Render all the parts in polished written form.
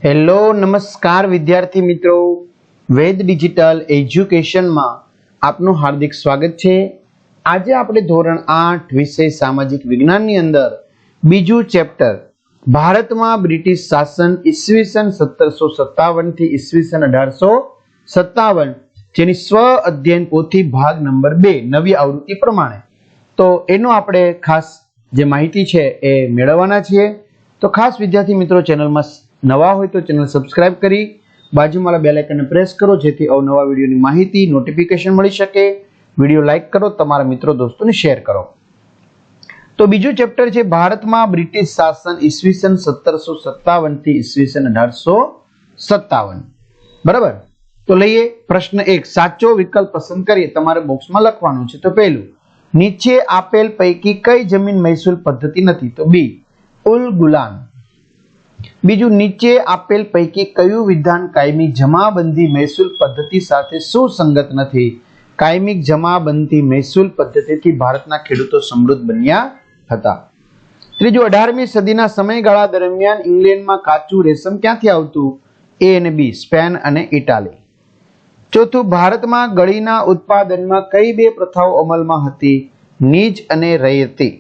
Hello નમસ્કાર વિદ્યાર્થી મિત્રો, વેદ ડિજિટલ એજ્યુકેશનમાં આપનું હાર્દિક સ્વાગત છે। આજે આપણે ધોરણ 8 વિષય સામાજિક વિજ્ઞાનની અંદર બીજું ચેપ્ટર ભારતમાં બ્રિટિશ શાસન ઈસવીસન 1757 થી ઈસવીસન 1857 જેની સ્વ અધ્યયન પોથી ભાગ નંબર 2 નવી આવૃત્તિ પ્રમાણે તો એનો આપણે ખાસ જે માહિતી છે એ મેળવવાના છીએ। તો ખાસ વિદ્યાર્થી મિત્રો ચેનલમાં નવા હોય તો ચેનલ સબસ્ક્રાઇબ કરી બાજુમાં બેલ આઇકનને પ્રેસ કરો જેથી અવનવા વિડીયોની માહિતી નોટિફિકેશન મળી શકે। વિડીયો લાઈક કરો, તમારા મિત્રો દોસ્તોને શેર કરો। તો બીજું ચેપ્ટર છે ભારતમાં બ્રિટિશ શાસન ઈસવીસન 1757 થી ઈસવીસન 1857। બરાબર, તો લઈએ પ્રશ્ન 1, સાચો વિકલ્પ પસંદ કરીએ, તમારે બોક્સમાં લખવાનું છે। તો પહેલું, નીચે આપેલ પૈકી કઈ જમીન મહેસૂલ પદ્ધતિ નથી? તો બી ઉલ ગુલાન। બીજું, નીચે આપેલ પૈકી કયું વિધાન કાયમી જમાબંધી મહેસૂલ પદ્ધતિ સાથે સુસંગત નથી? કાયમી જમાબંધી મહેસૂલ પદ્ધતિથી ભારતના ખેડૂતો સમૃદ્ધ બન્યા હતા। ત્રીજું, 18મી સદીના સમયગાળા દરમિયાન ઇંગ્લેન્ડમાં કાચું રેશમ ક્યાંથી આવતું? એ અને બી સ્પેન અને ઇટાલી। ચોથું, ભારતમાં ગળીના ઉત્પાદનમાં કઈ બે પ્રથાઓ અમલમાં હતી? નીજ અને રૈયતી।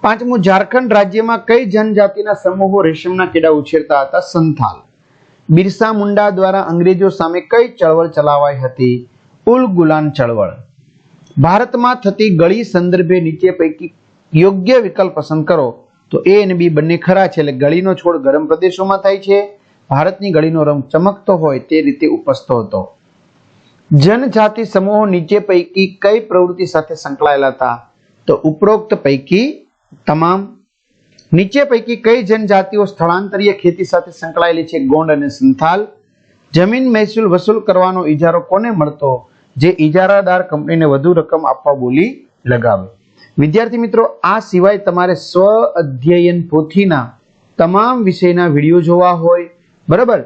પાંચમું, ઝારખંડ રાજ્યમાં કઈ જનજાતિના સમૂહો રેશમના કીડા ઉછેરતા હતા? સંથાલ। બિરસા મુંડા દ્વારા અંગ્રેજો સામે કઈ ચળવળ ચલાવાઈ હતી? ઉલ ગુલાન ચળવળ। ભારતમાં થતી ગળી સંદર્ભે નીચે પૈકી યોગ્ય વિકલ્પ પસંદ કરો। તો એ અને બી બંને ખરા છે, એટલે ગળીનો છોડ ગરમ પ્રદેશોમાં થાય છે। ભારતની ગળીનો રંગ ચમકતો હોય તે રીતે ઉપસતો હતો। જનજાતિ સમૂહો નીચે પૈકી કઈ પ્રવૃત્તિ સાથે સંકળાયેલા હતા? તો ઉપરોક્ત પૈકી તમામ। નીચે પૈકી કઈ જનજાતિઓ સ્થળાંતરીય ખેતી સાથે સંકળાયેલી છે? ગોંડ અને સંથાલ। જમીન મહેસૂલ વસૂલ કરવાનો ઇજારો કોને મળતો? જે ઇજારાદાર કંપનીને વધુ રકમ આપવા બોલી લગાવે। વિદ્યાર્થી મિત્રો, આ સિવાય તમારે સ્વ અધ્યયન પોથીના તમામ વિષયના વિડીયો જોવા હોય, બરાબર,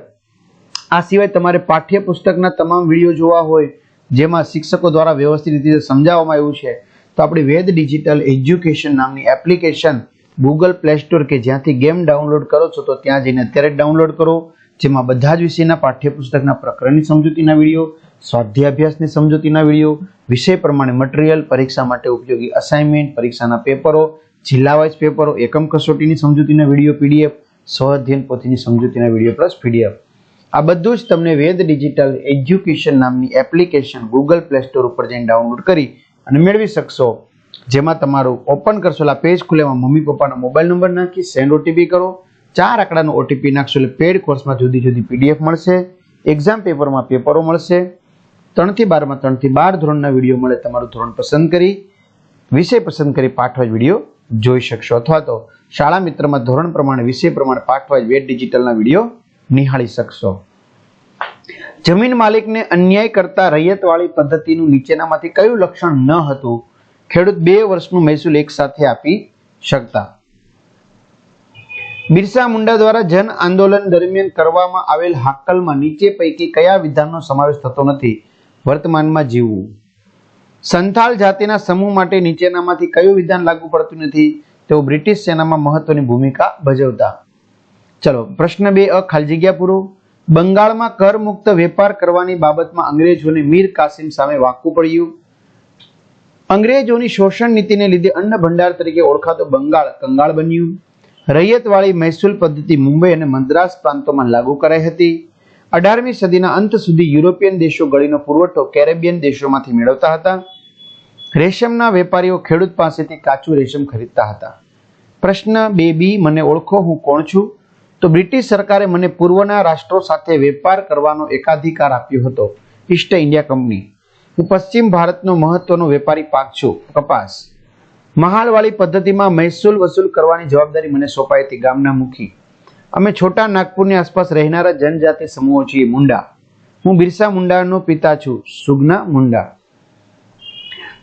આ સિવાય તમારે પાઠ્યપુસ્તકના તમામ વિડીયો જોવા હોય જેમાં શિક્ષકો દ્વારા વ્યવસ્થિત રીતે સમજાવવામાં આવ્યું છે, તો આપણી વેદ ડિજિટલ એજ્યુકેશન નામની એપ્લિકેશન ગૂગલ પ્લે સ્ટોર કે જ્યાંથી ગેમ ડાઉનલોડ કરો છો તો ત્યાં જઈને અત્યારે ડાઉનલોડ કરો, જેમાં બધા જ વિષયના પાઠ્યપુસ્તકના પ્રકરણની સમજૂતીના વિડીયો, સ્વાધ્યાય અભ્યાસની સમજૂતીના વિડીયો, વિષય પ્રમાણે મટીરિયલ, પરીક્ષા માટે ઉપયોગી અસાઇનમેન્ટ, પરીક્ષાના પેપરો, જિલ્લા વાઇઝ પેપરો, એકમ કસોટીની સમજૂતીના વિડીયો પીડીએફ, સ્વ અધ્યયન પોથીની સમજૂતીના વિડીયો પ્લસ પીડીએફ, આ બધું જ તમને વેદ ડિજિટલ એજ્યુકેશન નામની એપ્લિકેશન ગૂગલ પ્લે સ્ટોર ઉપર જઈને ડાઉનલોડ કરી અને મેળવી શકશો। જેમાં તમારું ઓપન કરશો એટલે પેજ ખુલેમાં મમ્મી પપ્પાનો મોબાઈલ નંબર નાખી સેન્ડ ઓટીપી કરો, 4 આંકડાનો ઓટીપી નાખશો એટલે પેડ કોર્સમાં જુદી જુદી પીડીએફ મળશે, એક્ઝામ પેપરમાં પેપરો મળશે, 3 થી 12 માં 3 થી 12 ધોરણના વિડીયો મળે, તમારું ધોરણ પસંદ કરી વિષય પસંદ કરી પાઠવાઇઝ વિડીયો જોઈ શકશો, અથવા તો શાળા મિત્રમાં ધોરણ પ્રમાણે વિષય પ્રમાણે પાઠવાઇઝ વેદ ડિજિટલના વિડીયો નિહાળી શકશો। જમીન માલિકને અન્યાય કરતા રૈયતવાળી પદ્ધતિનું નીચેનામાંથી કયું લક્ષણ ન હતું? ખેડૂત 2 વર્ષનું મહેસૂલ એક સાથે આપી શકતા। બિરસા મુંડા દ્વારા જન આંદોલન દરમિયાન કરવામાં આવેલ હાકલમાં નીચે પૈકી કયા વિધાનનો સમાવેશ થતો નથી? વર્તમાનમાં જીવવું। સંથાલ જાતિના સમૂહ માટે નીચેનામાંથી કયું વિધાન લાગુ પડતું નથી? તેઓ બ્રિટિશ સેનામાં મહત્વની ભૂમિકા ભજવતા। ચલો પ્રશ્ન 2 અ ખાલી જગ્યા પૂરો। બંગાળમાં કરમુક્ત વેપાર કરવાની બાબતમાં અંગ્રેજોને મીર કાસિમ સામે વાકવું પડ્યું। અંગ્રેજોની શોષણ નીતિને લીધે અન્ન ભંડાર તરીકે ઓળખાતો બંગાળ કંગાળ બન્યું। રૈયતવાળી મહેસૂલ પદ્ધતિ મુંબઈ અને મદ્રાસ પ્રાંતોમાં લાગુ કરાઈ હતી। 18મી સદીના અંત સુધી યુરોપિયન દેશો ગળીનો પુરવઠો કેરેબિયન દેશોમાંથી મેળવતા હતા। રેશમના વેપારીઓ ખેડૂત પાસેથી કાચું રેશમ ખરીદતા હતા। પ્રશ્ન 2b, મને ઓળખો, હું કોણ છું? તો બ્રિટિશ સરકારે મને પૂર્વના રાષ્ટ્રો સાથે વેપાર કરવાનો એકાધિકાર આપ્યો હતો। East India company. હું પશ્ચિમ ભારતનો મહત્વનો વેપારી પાક છું, કપાસ। મહાલવાળી પદ્ધતિમાં મહેસૂલ વસૂલ કરવાની જવાબદારી મને સોંપાઈ હતી, ગામના મુખી। અમે છોટા નાગપુરની આસપાસ રહેનારા જનજાતિ સમૂહો છીએ, મુંડા। હું બિરસા મુંડાનો પિતા છું, સુગના મુંડા।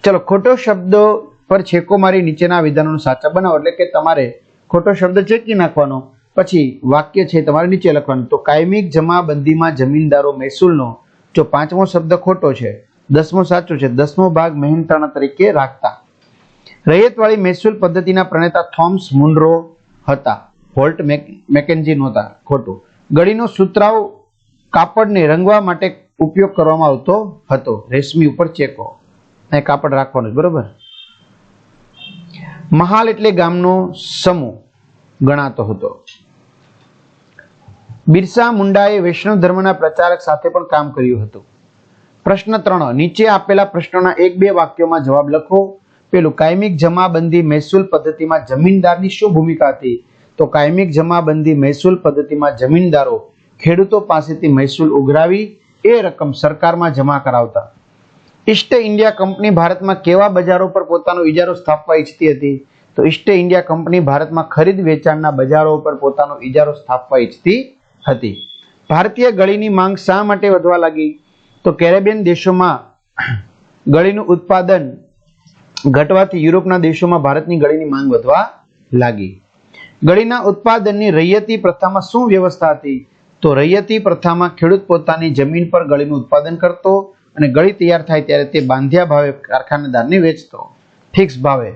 ચલો ખોટો શબ્દો પર છેકો મારી નીચેના વિધાનોને સાચા બનાવો, એટલે કે તમારે ખોટો શબ્દ ચેકી નાખવાનો, પછી વાક્ય છે તમારે નીચે લખવાનું। તો કાયમી જમાબંધીમાં જમીનદારો મહેસૂલનો જો 5મો શબ્દ ખોટો છે, 10મો સાચો છે, 10મો ભાગ મહેનતાણા તરીકે રાખતા। રૈયતવાળી મહેસૂલ પદ્ધતિના પ્રણેતા થોમસ મુનરો હતા। વોલ્ટ મેકેન્જી નહોતા, ખોટું. ગળીનો સુતરાઉ કાપડને રંગવા માટે ઉપયોગ કરવામાં આવતો હતો. રેશમી ઉપર ચેકો, અહીં કાપડ રાખવાનું, બરોબર. મહાલ એટલે ગામનો સમૂહ ગણાતો હતો. બિરસા મુંડાએ વૈષ્ણવ ધર્મના પ્રચારક સાથે પણ કામ કર્યું હતું. પ્રશ્ન 3, નીચે આપેલા પ્રશ્નોના 1-2 વાક્યોમાં જવાબ લખો. પેલું, કાયમિક જમાબંધી મહેસૂલ પદ્ધતિમાં જમીનદારની શું ભૂમિકા હતી? તો કાયમિક જમાબંધી મહેસૂલ પદ્ધતિમાં જમીનદારો ખેડૂતો પાસેથી મહેસૂલ ઉઘરાવી એ રકમ સરકારમાં જમા કરાવતા. ઈસ્ટ ઇન્ડિયા કંપની ભારતમાં કેવા બજારો પર પોતાનો ઇજારો સ્થાપવા ઈચ્છતી હતી? તો ઈસ્ટ ઇન્ડિયા કંપની ભારતમાં ખરીદ વેચાણના બજારો પર પોતાનો ઇજારો સ્થાપવા ઈચ્છતી હતી. ભારતીય ગળીની માંગ શા માટે વધવા લાગી? તો કેરેબિયન દેશોમાં ગળીનું ઉત્પાદન ઘટવાથી યુરોપના દેશોમાં ભારતની ગળીની માંગ વધવા લાગી. ગળીના ઉત્પાદનની રૈયતી પ્રથામાં શું વ્યવસ્થા હતી? તો રૈયતી પ્રથામાં ખેડૂત પોતાની જમીન પર ગળીનું ઉત્પાદન કરતો અને ગળી તૈયાર થાય ત્યારે તે બાંધ્યા ભાવે કારખાનેદારને વેચતો, ફિક્સ ભાવે.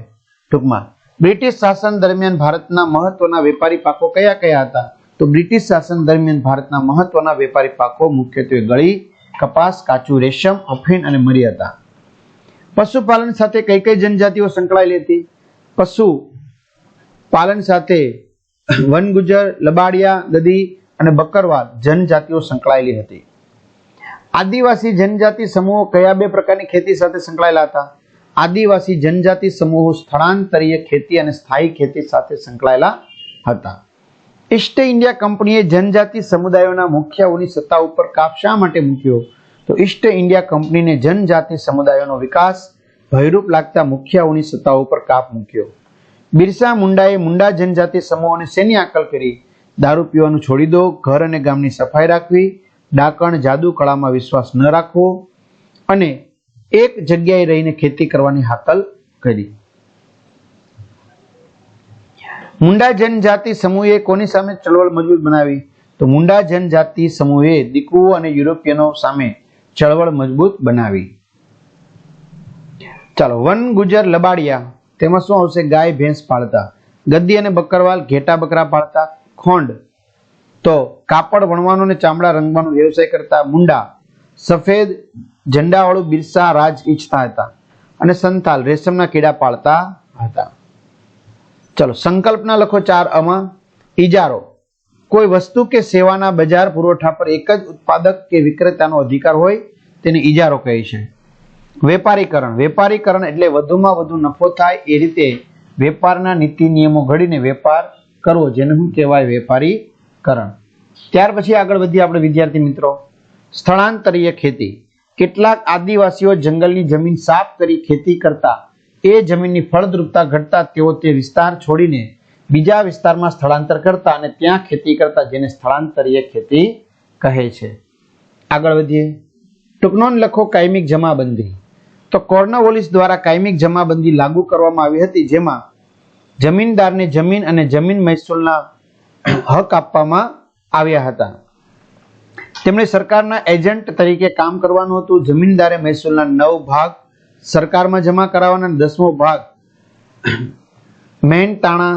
ટૂંકમાં બ્રિટિશ શાસન દરમિયાન ભારતના મહત્વના વેપારી પાકો કયા કયા હતા? તો બ્રિટિશ શાસન દરમિયાન ભારતના મહત્વના વેપારી પાકો મુખ્યત્વે ગળી, કપાસ, કાચું રેશમ, અફીણ અને મરી હતા. પશુપાલન સાથે કઈ કઈ જનજાતિઓ સંકળાયેલી હતી? પશુપાલન સાથે વનગુજર, લબાડિયા, ગદી અને બકરવાલ જનજાતિઓ સંકળાયેલી હતી. આદિવાસી જનજાતિ સમૂહો કયા 2 પ્રકારની ખેતી સાથે સંકળાયેલા હતા? આદિવાસી જનજાતિ સમૂહો સ્થળાંતરીય ખેતી અને સ્થાયી ખેતી સાથે સંકળાયેલા હતા. ઈસ્ટ ઇન્ડિયા કંપનીએ જનજાતિ સમુદાયોના મુખિયાઓની સત્તા ઉપર કાપ શા માટે મૂક્યો? તો ઈસ્ટ ઇન્ડિયા કંપનીને જનજાતિ સમુદાયોનો વિકાસ ભયરૂપ લાગતા મુખિયાઓની સત્તા ઉપર કાપ મૂક્યો. બિરસા મુંડાએ મુંડા જનજાતિ સમૂહોને શેની આકલ કરી? દારૂ પીવાનું છોડી દો, ઘર અને ગામની સફાઈ રાખવી, ડાકણ, જાદુ, કળામાં વિશ્વાસ ન રાખવો અને એક જગ્યાએ રહીને ખેતી કરવાની હાકલ કરી. મુંડા જનજાતિ સમૂહે કોની સામે ચળવળ મજબૂત બનાવી? તો મુંડા જનજાતિ સમૂહે દીકુઓ અને યુરોપિયનો સામે ચળવળ મજબૂત બનાવી. ચાલો, વન ગુજર લબાડિયા, તેમાં શું આવશે? ગાય ભેંસ પાળતા. ગદ્દી અને બકરવાલ ઘેટા બકરા પાળતા. ખોંડ તો કાપડ વણવાનો અને ચામડા રંગવાનો વ્યવસાય કરતા. મુંડા સફેદ ઝંડાવાળું બિરસા રાજ ઈચ્છતા હતા. અને સંથાલ રેશમના કીડા પાળતા હતા. ચલો, સંકલ્પના લખો 4 આમાં. ઇજારો, કોઈ વસ્તુ કે સેવાના બજાર પુરવઠા પર એક જ ઉત્પાદક કે વિક્રેતાનો અધિકાર હોય તેને ઇજારો કહે છે. વેપારીકરણ, વેપારીકરણ એટલે વધુમાં વધુ નફો થાય એ રીતે વેપારના નીતિ નિયમો ઘડીને વેપાર કરવો, જેને શું કહેવાય? વેપારીકરણ. ત્યાર પછી આગળ વધીએ આપણે વિદ્યાર્થી મિત્રો. સ્થળાંતરીય ખેતી, કેટલાક આદિવાસીઓ જંગલની જમીન સાફ કરી ખેતી કરતા. એ જમીનની ફળદ્રુપતા ઘટતા તેઓ તે વિસ્તાર છોડીને બીજા વિસ્તારમાં સ્થળાંતર કરતા અને ત્યાં ખેતી કરતા, જેને સ્થળાંતરીય ખેતી કહે છે. આગળ વધીએ. ટૂંકનોંધ લખો કાયમિક જમાબંધી. તો કોર્નવોલિસ દ્વારા કાયમિક જમાબંધી લાગુ કરવામાં આવી હતી, જેમાં જમીનદારને જમીન અને જમીન મહેસૂલના હક આપવામાં આવ્યા હતા. તેમણે સરકારના એજન્ટ તરીકે કામ કરવાનું હતું. જમીનદારે મહેસૂલના 9 ભાગ સરકારમાં જમા કરાવવાના, 10મો ભાગ મહેનતાણા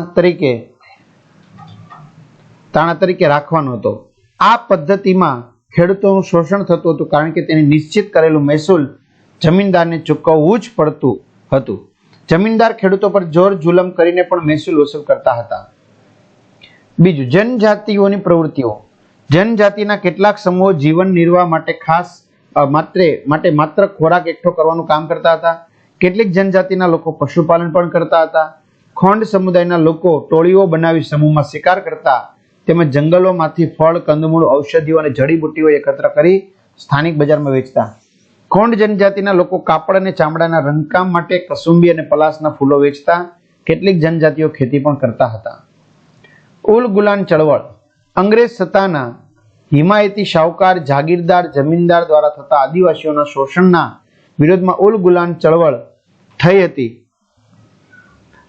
તરીકે રાખવાનો હતો. આ પદ્ધતિમાં ખેડૂતોનું શોષણ થતું હતું, કારણ કે તેને નિશ્ચિત કરેલું મહેસૂલ જમીનદારને ચૂકવવું જ પડતું હતું. જમીનદાર ખેડૂતો પર જોર જુલમ કરીને પણ મહેસૂલ વસૂલ કરતા હતા. બીજું, જનજાતિઓની પ્રવૃત્તિઓ. જનજાતિના કેટલાક સમૂહો જીવન નિર્વાહ માટે માત્ર ખોરાક એકઠો કરવાનું કામ કરતા હતા. કેટલીક જનજાતિના લોકો પશુપાલન પણ કરતા હતા. ખોંડ સમુદાયના લોકો ટોળીઓ બનાવી સમૂહમાં શિકાર કરતા, તેમજ જંગલોમાંથી ફળ, કંદમૂળ, ઔષધિઓ અને જડીબુટ્ટીઓ એકત્ર કરી સ્થાનિક બજારમાં વેચતા. ખોંડ જનજાતિના લોકો કાપડ અને ચામડાના રંગકામ માટે કસુંબી અને પલાસના ફૂલો વેચતા. કેટલીક જનજાતિઓ ખેતી પણ કરતા હતા. ઉલ ગુલાન ચળવળ, અંગ્રેજ સત્તાના હિમાયતી શાહુકાર, જાગીરદાર, જમીનદાર દ્વારા થતા આદિવાસીઓના શોષણના વિરોધમાં ઉલ ગુલાન ચળવળ થઈ હતી.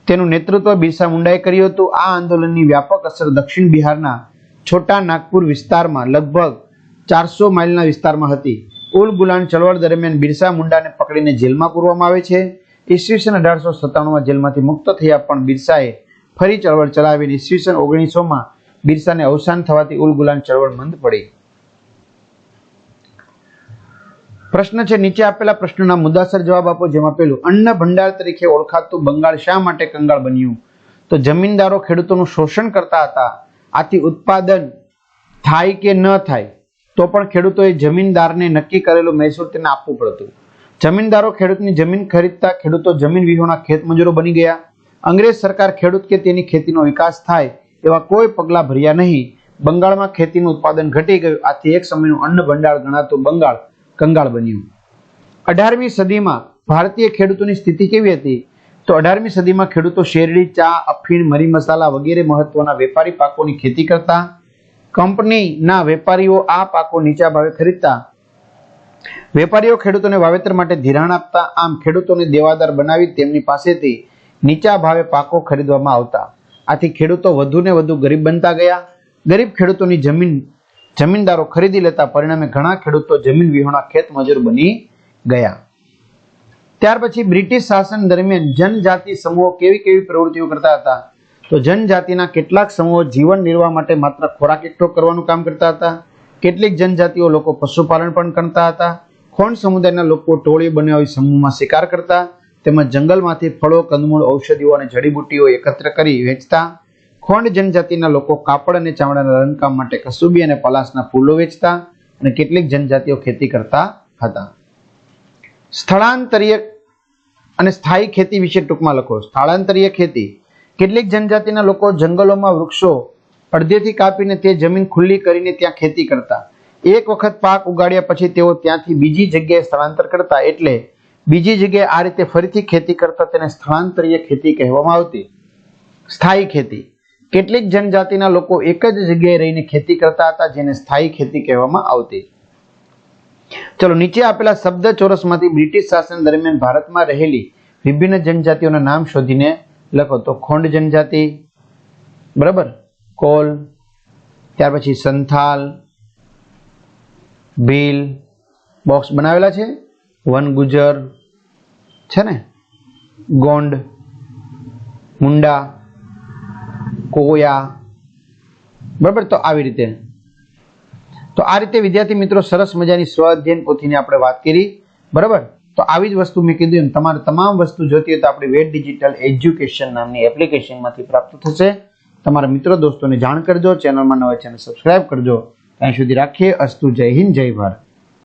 તેનું નેતૃત્વ બિરસા મુંડાએ કર્યું હતું. આ આંદોલનની વ્યાપક અસર દક્ષિણ બિહારના છોટા નાગપુર વિસ્તારમાં લગભગ 400 માઇલના વિસ્તારમાં હતી. ઉલ ગુલાન ચળવળ દરમિયાન બિરસા મુંડાને પકડીને જેલમાં પૂરવામાં આવે છે. ઈસવીસન 1897માં જેલમાંથી મુક્ત થયા, પણ બિરસાએ ફરી ચળવળ ચલાવીને ઈસવીસન 1900 બિરસાને અવસાન થવાથી ઉલ ગુલાન ચળવળ મંદ પડી. પ્રશ્ન છે, નીચે આપેલા પ્રશ્નોના મુદ્દાસર જવાબ આપો. જેમાં પેલું, અન્ન ભંડાર તરીકે ઓળખાતું બંગાળ શા માટે કંગાળ બન્યું? તો જમીનદારો ખેડૂતોનું શોષણ કરતા હતા, આથી ઉત્પાદન થાય કે ન થાય તો પણ ખેડૂતોએ જમીનદારને નક્કી કરેલું મહેસૂલ તેને આપવું પડતું. જમીનદારો ખેડૂતની જમીન ખરીદતા ખેડૂતો જમીન વિહોણા ખેતમજૂરો બની ગયા. અંગ્રેજ સરકાર ખેડૂત કે તેની ખેતીનો વિકાસ થાય એવા કોઈ પગલાં ભર્યા નહીં. બંગાળમાં ખેતીનું ઉત્પાદન ઘટી ગયું, આથી એક સમયનું અન્ન ભંડાર ગણાતું બંગાળ કંગાળ બન્યું. 18મી સદીમાં ભારતીય ખેડૂતોની સ્થિતિ કેવી હતી? તો 18મી સદીમાં ખેડૂતો શેરડી, ચા, અફીણ, મરી મસાલા વગેરે મહત્વના વેપારી પાકોની ખેતી કરતા. કંપનીના વેપારીઓ આ પાકો નીચા ભાવે ખરીદતા. વેપારીઓ ખેડૂતોને વાવેતર માટે ધિરાણ આપતા. આમ ખેડૂતોને દેવાદાર બનાવી તેમની પાસેથી નીચા ભાવે પાકો ખરીદવામાં આવતા. આથી ખેડૂતો વધુ ને વધુ ગરીબ બનતા ગયા. ગરીબ ખેડૂતોની જમીનદારો ખરીદી લેતા, પરિણામે ઘણા ખેડૂતો જમીન વિહોણા ખેત મજૂર બની ગયા. ત્યાર પછી બ્રિટિશ શાસન દરમિયાન જનજાતિ સમૂહો કેવી પ્રવૃત્તિઓ કરતા હતા? તો જનજાતિના કેટલાક સમૂહો જીવન નિર્વાહ માટે માત્ર ખોરાક એકઠો કરવાનું કામ કરતા હતા. કેટલીક જનજાતિઓ લોકો પશુપાલન પણ કરતા હતા. ખોંડ સમુદાયના લોકો ટોળી બનાવી સમૂહમાં શિકાર કરતા, તેમજ જંગલમાંથી ફળો, કંદમૂળ, ઔષધિઓ અને જડીબુટ્ટીઓ એકત્ર કરી વેચતા. ખોંડ જનજાતિના લોકો કાપડ અને ચામડાના રંગકામ માટે કસુબી અને પલાસના ફૂલો વેચતા અને કેટલીક જનજાતિઓ ખેતી કરતા હતા. સ્થળાંતરીય અને સ્થાયી ખેતી વિશે ટૂંકમાં લખો. સ્થળાંતરીય ખેતી, કેટલીક જનજાતિના લોકો જંગલોમાં વૃક્ષો અડધેથી કાપીને તે જમીન ખુલ્લી કરીને ત્યાં ખેતી કરતા. એક વખત પાક ઉગાડ્યા પછી તેઓ ત્યાંથી બીજી જગ્યાએ સ્થળાંતર કરતા, એટલે બીજી જગ્યાએ આ રીતે ફરીથી ખેતી કરતા. તેને સ્થળાંતરીય ખેતી કહેવામાં આવતી. સ્થાયી ખેતી, કેટલીક જનજાતિના લોકો એક જ જગ્યાએ રહીને ખેતી કરતા હતા, જેને સ્થાયી ખેતી કહેવામાં આવતી. ચલો, નીચે આપેલા શબ્દ ચોરસમાંથી બ્રિટિશ શાસન દરમિયાન ભારતમાં રહેલી વિભિન્ન જનજાતિઓના નામ શોધીને લખો. તો ખોંડ જનજાતિ, બરાબર, કોલ, ત્યાર પછી સંથાલ, ભીલ, બોક્સ બનાવેલા છે, વન ગુજર છે ને, ગોંડ, મુંડા, કોયા, બરાબર. તો આવી રીતે, તો આ રીતે વિદ્યાર્થી મિત્રો સરસ મજાની સ્વ અધ્યયન પોથીની આપણે વાત કરી, બરાબર. તો આવી જ વસ્તુ મેં કીધું એમ તમારે તમામ વસ્તુ જોતી હોય તો આપણી વેદ ડિજિટલ એજ્યુકેશન નામની એપ્લિકેશનમાંથી પ્રાપ્ત થશે. તમારા મિત્રો દોસ્તોને જાણ કરજો. ચેનલમાં નવા ચેનલ સબસ્ક્રાઇબ કરજો. ત્યાં સુધી રાખીએ. અસ્તુ. જય હિન્દ, જય ભારત.